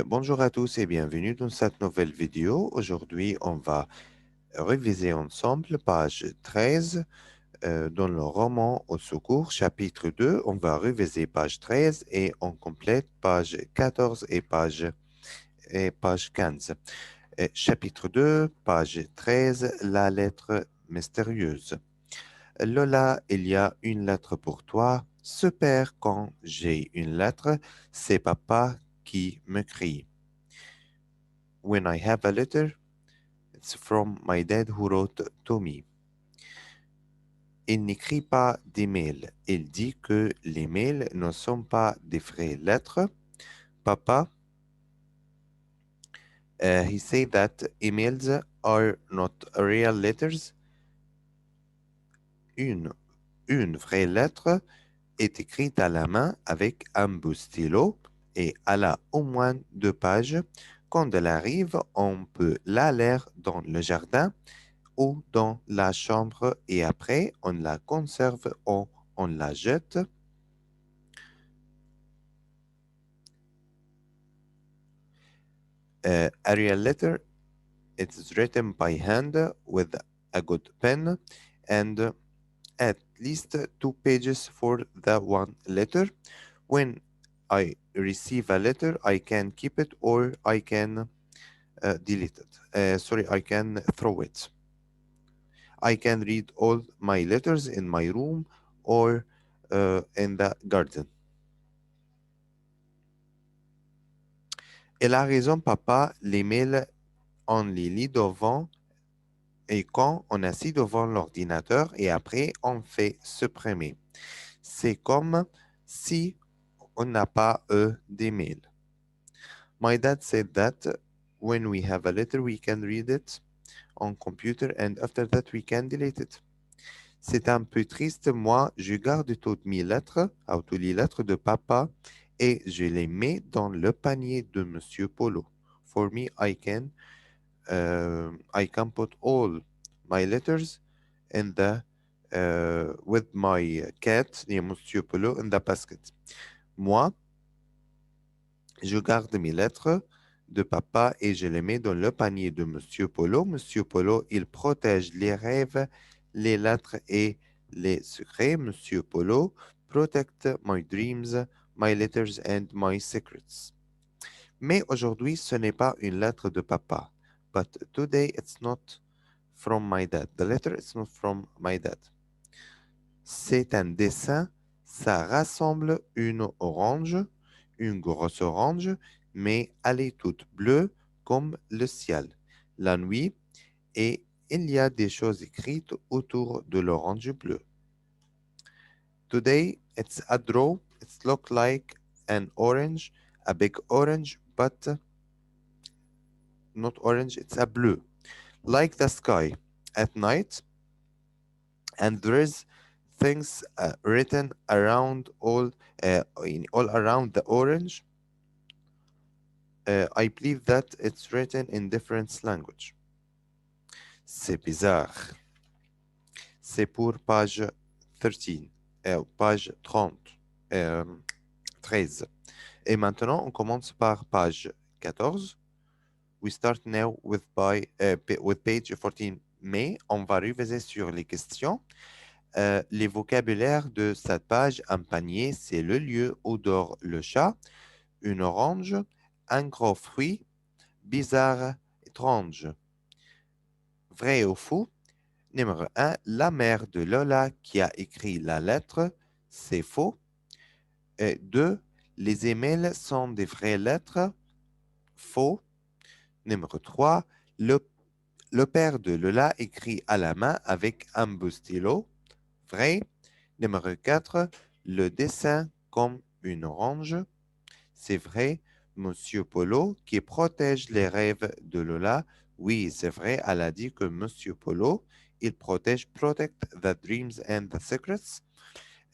Bonjour à tous et bienvenue dans cette nouvelle vidéo. Aujourd'hui, on va réviser ensemble page 13 dans le roman Au secours, chapitre 2. On va réviser page 13 et on complète page 14 et page 15. Chapitre 2, page 13, la lettre mystérieuse. Lola, il y a une lettre pour toi. Super, quand j'ai une lettre, c'est papa qui me crie. When I have a letter, it's from my dad who wrote to me. Il n'écrit pas d'email. Il dit que les mails ne sont pas des vraies lettres. Papa, he said that emails are not real letters. Une, une vraie lettre est écrite à la main avec un bout stylo et elle a au moins 2 pages. Quand elle arrive, on peut la lire dans le jardin ou dans la chambre et après on la conserve ou on la jette. A real letter, it is written by hand with a good pen and at least 2 pages for the one letter. When I receive a letter, I can keep it or I can delete it. Sorry, I can throw it. I can read all my letters in my room or in the garden. Elle a raison, papa, les mails, on les lit devant et quand on est assis devant l'ordinateur et après on fait supprimer. C'est comme si on n'a pas d'email. My dad said that when we have a letter, we can read it on computer and after that we can delete it. C'est un peu triste, moi, je garde toutes mes lettres, toutes les lettres de papa et je les mets dans le panier de Monsieur Polo. For me, I can put all my letters in the with my cat, et Monsieur Polo, in the basket. Moi, je garde mes lettres de papa et je les mets dans le panier de Monsieur Polo. Monsieur Polo, il protège les rêves, les lettres et les secrets. Monsieur Polo, protect my dreams, my letters and my secrets. Mais aujourd'hui, ce n'est pas une lettre de papa. But today, it's not from my dad. The letter is not from my dad. C'est un dessin. Ça rassemble une orange, une grosse orange, mais elle est toute bleue comme le ciel. La nuit, et il y a des choses écrites autour de l'orange bleue. Today, it's a draw. It looks like an orange, a big orange, but not orange, it's a blue, like the sky at night. And there is things written around all around the orange. I believe that it's written in different language. C'est bizarre. C'est pour page 13, page 30, 13. Et maintenant, on commence par page 14. We start now with page 14. Mais on va réviser sur les questions. Les vocabulaires de cette page, un panier, c'est le lieu où dort le chat, une orange, un gros fruit, bizarre, étrange. Vrai ou faux? Numéro 1, la mère de Lola qui a écrit la lettre, c'est faux. 2, les emails sont des vraies lettres, faux. Numéro 3, le père de Lola écrit à la main avec un bout stylo, vrai. Numéro 4, le dessin comme une orange, c'est vrai. Monsieur Polo qui protège les rêves de Lola, oui, c'est vrai, elle a dit que Monsieur Polo, il protège, protect the dreams and the secrets.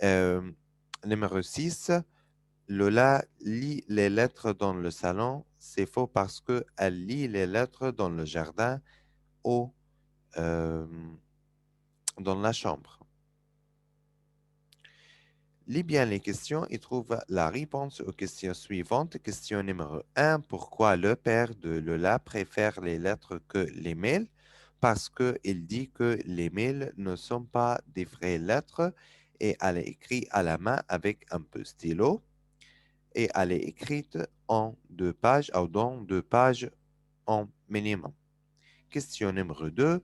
Euh, Numéro 6, Lola lit les lettres dans le salon, c'est faux parce qu'elle lit les lettres dans le jardin ou euh, dans la chambre. lis bien les questions et trouve la réponse aux questions suivantes. Question numéro 1. Pourquoi le père de Lola préfère les lettres que les mails? Parce qu'il dit que les mails ne sont pas des vraies lettres et elle est écrite à la main avec un peu stylo et elle est écrite en 2 pages ou dans 2 pages en minimum. Question numéro 2.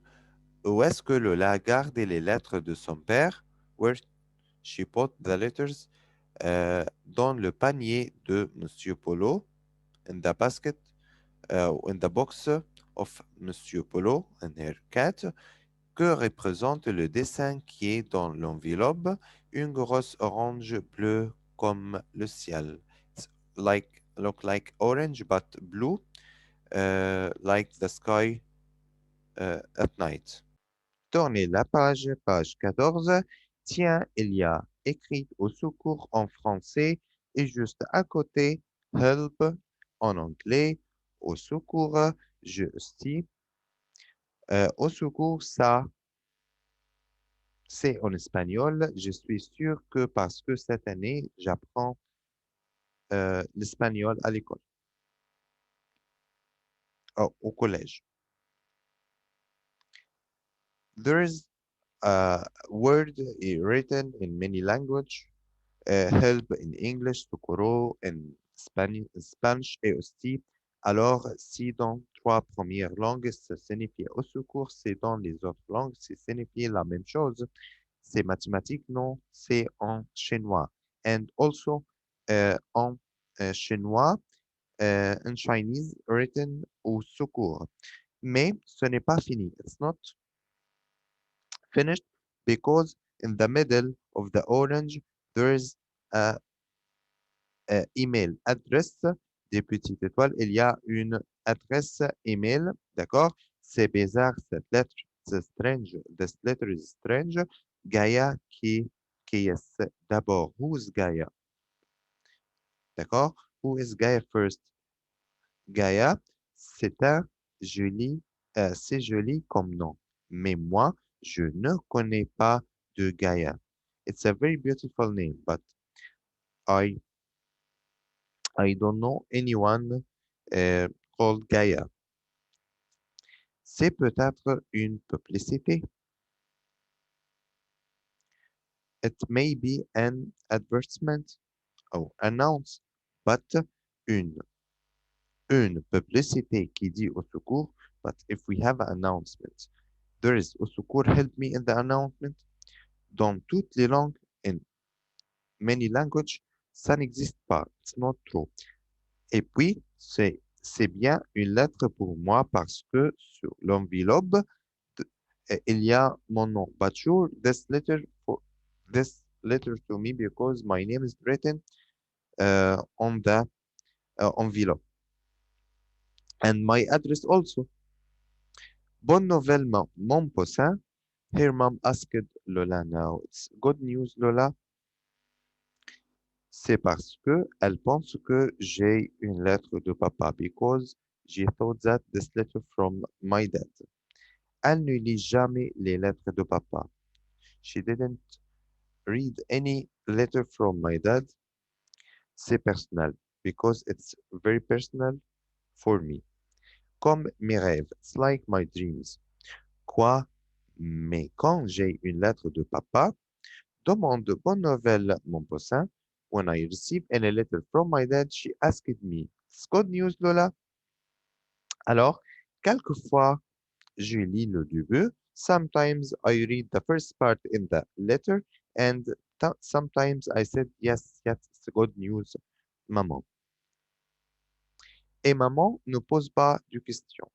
Où est-ce que Lola gardait les lettres de son père? Where she put the letters? Dans le panier de Monsieur Polo, in the basket, in the box of Monsieur Polo and her cat, que représente le dessin qui est dans l'enveloppe, une grosse orange bleue comme le ciel. It's look like orange but blue, like the sky at night. Tournez la page 14. Tiens, il y a écrit au secours en français et juste à côté, help en anglais, au secours, je aussi. Au secours, ça, c'est en espagnol. Je suis sûr que parce que cette année, j'apprends l'espagnol à l'école, au collège. There is a word written in many languages. Help in English, socorro en Spanish et aussi. Alors, si dans 3 premières langues, ça signifie au secours, c'est dans les autres langues, ça signifie la même chose. C'est mathématique, non, c'est en chinois. And also, en chinois, in Chinese, written au secours. Mais ce n'est pas fini. It's not finished because in the middle of the orange, there is a email address des petites étoiles, il y a une adresse email, d'accord? C'est bizarre cette lettre, c'est strange, this letter is strange. Gaia qui est d'abord, who's Gaia? D'accord? Who is Gaia first? Gaia, c'est un joli, c'est joli comme nom. Mais moi, je ne connais pas de Gaia. It's a very beautiful name, but I I don't know anyone called Gaia. C'est peut-être une publicité. It may be an advertisement or announce, but une, une publicité qui dit au secours, but if we have an announcement, there is au secours, help me in the announcement. Dans toutes les langues, in many languages, ça n'existe pas. It's not true. Et puis, c'est bien une lettre pour moi parce que sur l'enveloppe, il y a mon nom. But sure, this letter to me because my name is written on the envelope. And my address also. Bonne nouvelle, mon poussin. Her mom asked Lola now. It's good news, Lola. C'est parce que elle pense que j'ai une lettre de papa because she thought that this letter from my dad. Elle ne lit jamais les lettres de papa. She didn't read any letter from my dad. C'est personnel because it's very personal for me. Comme mes rêves, it's like my dreams. Quoi? Mais quand j'ai une lettre de papa, demande bonne nouvelle, mon poussin. When I received any letter from my dad, she asked me, it's good news, Lola. Alors, quelquefois, je lis le début. Sometimes I read the first part in the letter, and sometimes I said, yes, yes, it's good news, maman. Et maman ne pose pas de questions.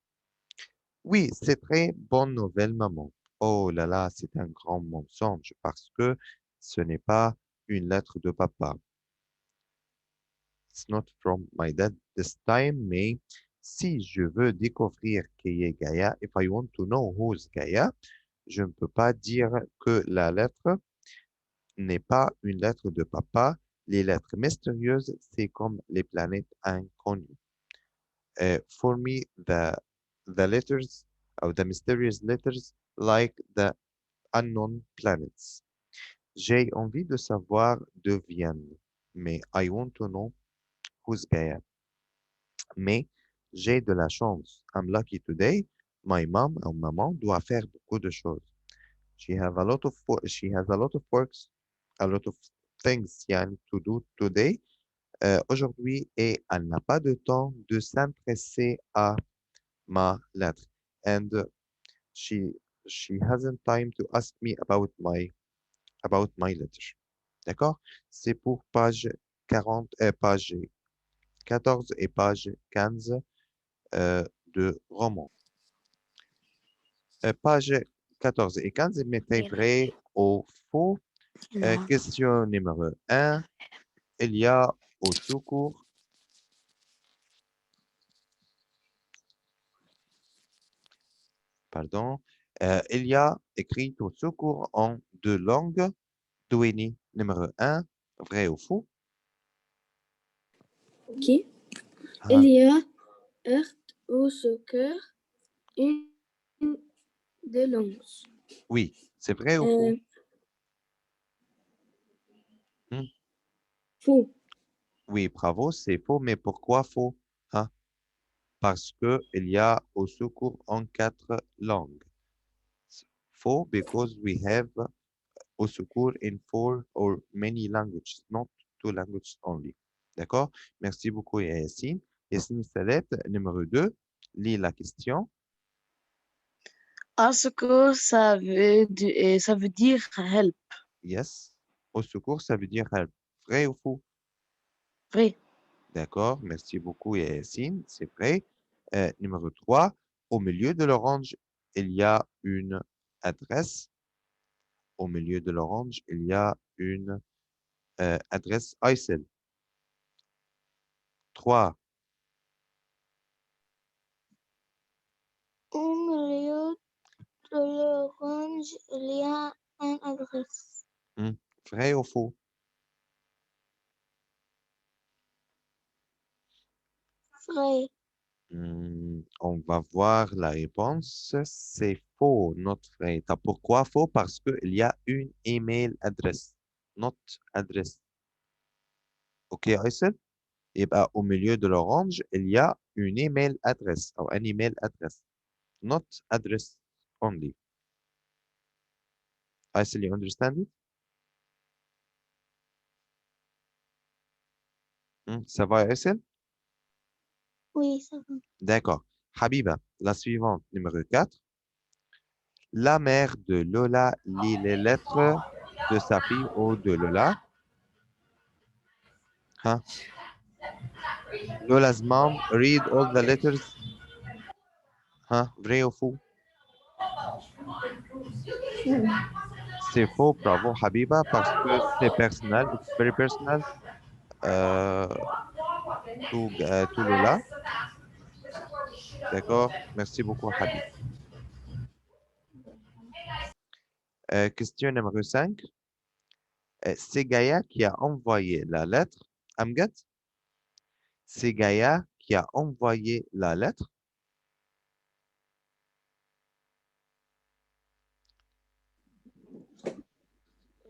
Oui, c'est très bonne nouvelle, maman. Oh là là, c'est un grand mensonge parce que ce n'est pas une lettre de papa. It's not from my dad this time, mais si je veux découvrir qui est Gaïa, if I want to know who's Gaïa, je ne peux pas dire que la lettre n'est pas une lettre de papa. Les lettres mystérieuses, c'est comme les planètes inconnues. For me, the letters or the mysterious letters like the unknown planets. J'ai envie de savoir d'où viennent. Mais I want to know who's Gaia. Mais j'ai de la chance. I'm lucky today. My mom ou maman doit faire beaucoup de choses. She has a lot of works, a lot of things يعني, to do today, aujourd'hui, et elle n'a pas de temps de s'intéresser à ma lettre. And she she hasn't time to ask me about my letter. D'accord? C'est pour page 40, page 14 et page 15 de roman. Page 14 et 15, mettez vrai ou faux. Question numéro 1. Il y a au secours, pardon, il y a écrit au secours en deux langues. Douini, numéro 1. Vrai ou faux? Ok. Ah, Il y a heurte au soccer une de lance. oui, c'est vrai ou faux? Hmm, Faux. Oui, bravo, c'est faux, mais pourquoi faux? Ah, parce que il y a au secours en quatre langues. Faux, because we have au secours in four or many languages, not two languages only. D'accord? Merci beaucoup, Yassine. Yassine Salet, numéro 2, lis la question. À ce que ça veut dire help. Yes. Au secours, ça veut dire help. Vrai ou faux? Vrai. D'accord, merci beaucoup, Yassine. C'est vrai. Numéro 3, au milieu de l'orange, il y a une adresse. Au milieu de l'orange, il y a une adresse ISIL. 3. Au milieu de l'orange, il y a une adresse. Vrai ou faux? Vrai. On va voir la réponse. C'est faux, not vrai. Pourquoi faux? Parce qu'il y a une email adresse, not adresse. OK, Aysel? Et bien, au milieu de l'orange, il y a une email adresse, ou un email adresse, not address only. Aysel, you understand it? Ça va, Aysel? Oui, ça va. D'accord. Habiba, la suivante, numéro 4. La mère de Lola lit les lettres de sa fille ou de Lola. Hein? Lola's mom read all the letters. Hein? Vrai ou faux? C'est faux, bravo, Habiba, parce que c'est personnel. It's very personal euh, to Lola. D'accord? Merci beaucoup, Habib. Question numéro 5. C'est Gaïa qui a envoyé la lettre. Amgad? C'est Gaïa qui a envoyé la lettre.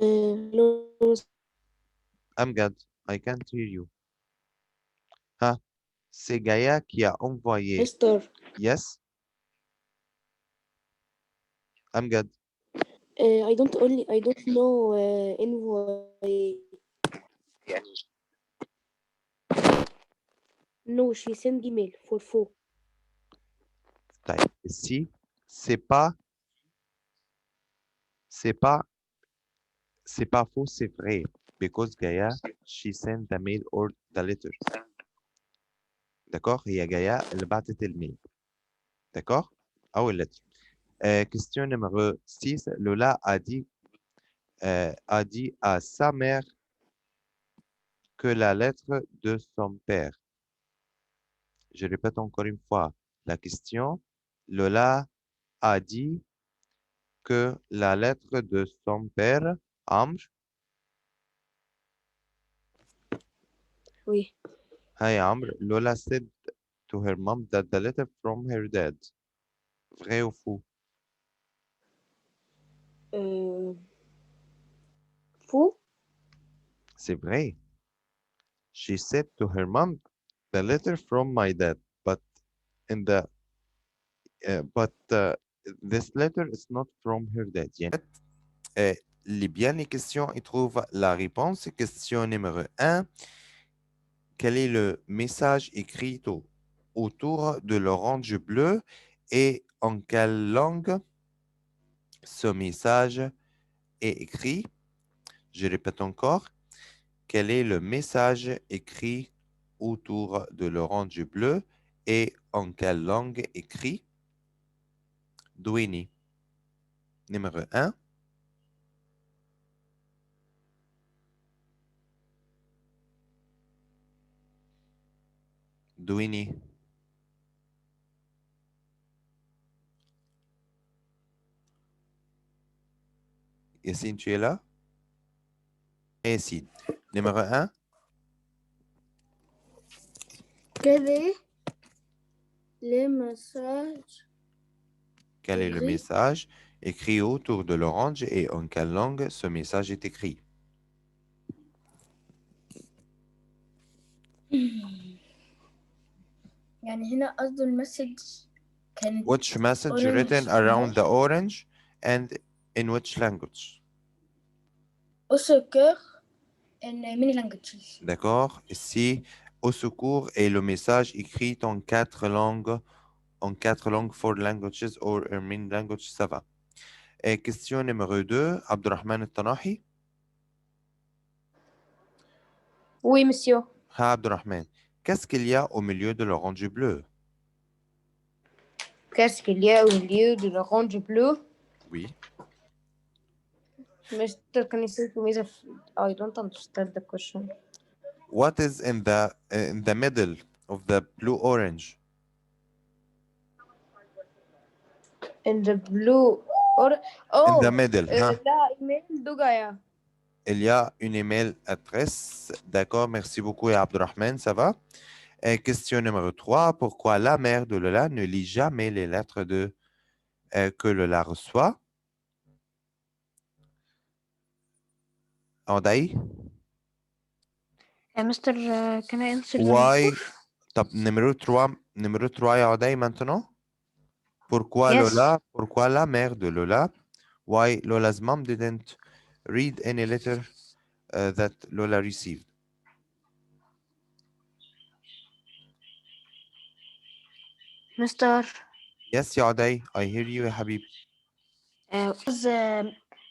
Non, Amgad, I can't hear you. Hein? C'est Gaïa qui a envoyé. Esther. Yes? Amgad. I don't know envoy. No, she send email for faux. طيب. Ici, c'est pas, c'est pas, c'est pas faux, c'est vrai. Because Gaïa, she sent the mail or the letter. D'accord? هي جاية اللي بعتت الميل. D'accord? أو اللتر. Question numéro 6. Lola a dit à sa mère que la lettre de son père. Je répète encore une fois la question. Lola a dit que la lettre de son père, Amr, Oui. hi Amr, Lola said to her mom that the letter from her dad. Vrai ou faux? Euh, époux. C'est vrai. She said to her mom, the letter from my dad, but in the but this letter is not from her dad. يعني bien les questions, ils trouvent la réponse. Question numéro 1. Quel est le message écrit autour de l'orange bleu et en quelle langue ce message est écrit? Je répète encore. Quel est le message écrit autour de l'orange bleu et en quelle langue écrit? Douini. Numéro 1. Douini. Yassine, tu es là? Yassine. Numéro 1. Quel est le message Quel est le écrit message écrit autour de l'orange et en quelle langue ce message est écrit? يعني هنا قصده المسج كانت Which message orange written around the orange and in which language? au secours in many languages. D'accord? Ici, au secours est le message écrit en 4 langues, four languages or in many languages, ça va. Et question numéro 2, Abdurrahman al-Tanahi. Oui, monsieur. Ah, Abdurrahman, qu'est-ce qu'il y a au milieu de l'orange bleu? Qu'est-ce qu'il y a au milieu de l'orange bleu? Oui. Mr. Can you say to me I don't understand the question. What is in the middle of the blue orange? In the blue or In the oh middle, huh? لا email دقايا. Il y a une email adresse. D'accord, merci beaucoup, et Abdurrahman, ça va? Et question numéro 3. Pourquoi la mère de Lola ne lit jamais les lettres que Lola reçoit? Andaï? Mr. Can I answer the Why? before? طب numéro 3 يا عدي maintenant? Pourquoi Yes. pourquoi la mère de Lola? Why Lola's mom didn't read any letter that Lola received? Mr. Yes يا عدي, I hear you يا حبيبي.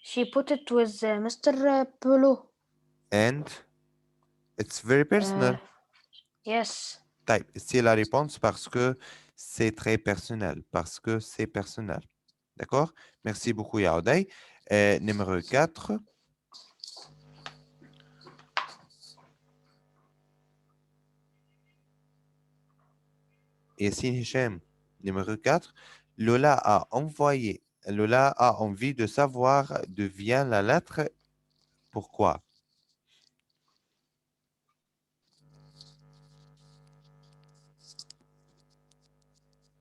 She put it with Mr. Polo. And it's very personal. Yes. طيب, c'est la réponse parce que c'est très personnel. Parce que c'est personnel. D'accord? Merci beaucoup, Yaoudai. Numéro 4. Yassine Hichem. Numéro 4. Lola a envie de savoir d'où vient la lettre. Pourquoi?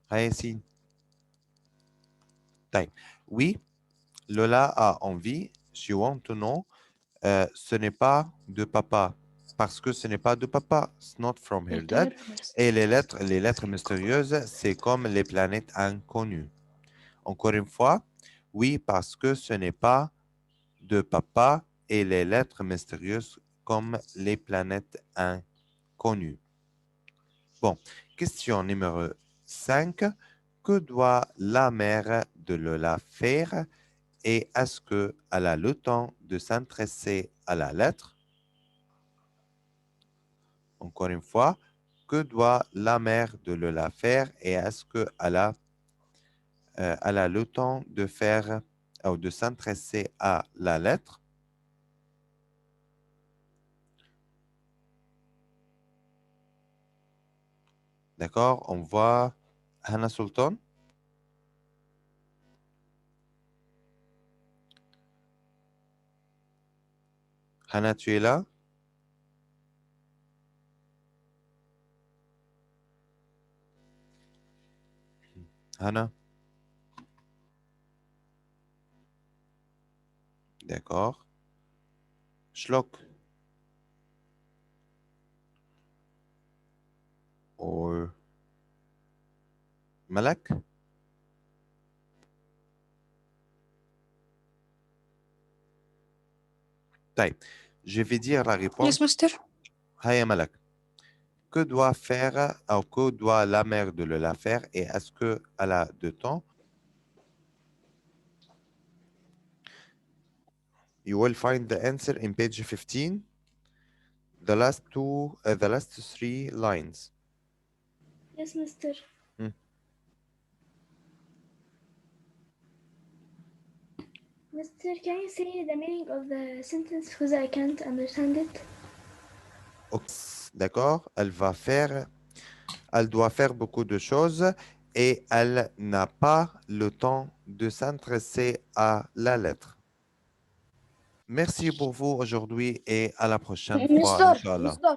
Ah, Yassine. طيب. Oui, Lola a envie. She want to know. Ce n'est pas de papa. Parce que ce n'est pas de papa. It's not from her dad. Et les lettres mystérieuses, c'est comme les planètes inconnues. Encore une fois, oui, parce que ce n'est pas de papa et les lettres mystérieuses comme les planètes inconnues. Bon, question numéro 5. Que doit la mère de Lola faire et est-ce qu'elle a le temps de s'intéresser à la lettre? Encore une fois, que doit la mère de Lola faire et est-ce qu'elle elle a le temps de faire ou de s'intéresser à la lettre? D'accord, on voit Hannah Sultan. Hannah, tu es là? Hannah? D'accord. شلوك or ملك. طيب, je vais dire la réponse. Yes, master. Haya Malak. Que doit faire ou que doit la mère de Lola faire et est-ce qu'elle a de temps? You will find the answer in page 15. The last three lines. Yes, mister. Hmm. Mister, can you say the meaning of the sentence because I can't understand it? D'accord? Elle doit faire beaucoup de choses et elle n'a pas le temps de s'intéresser à la lettre. Merci pour vous aujourd'hui et à la prochaine fois, مستر Inch'Allah. مستر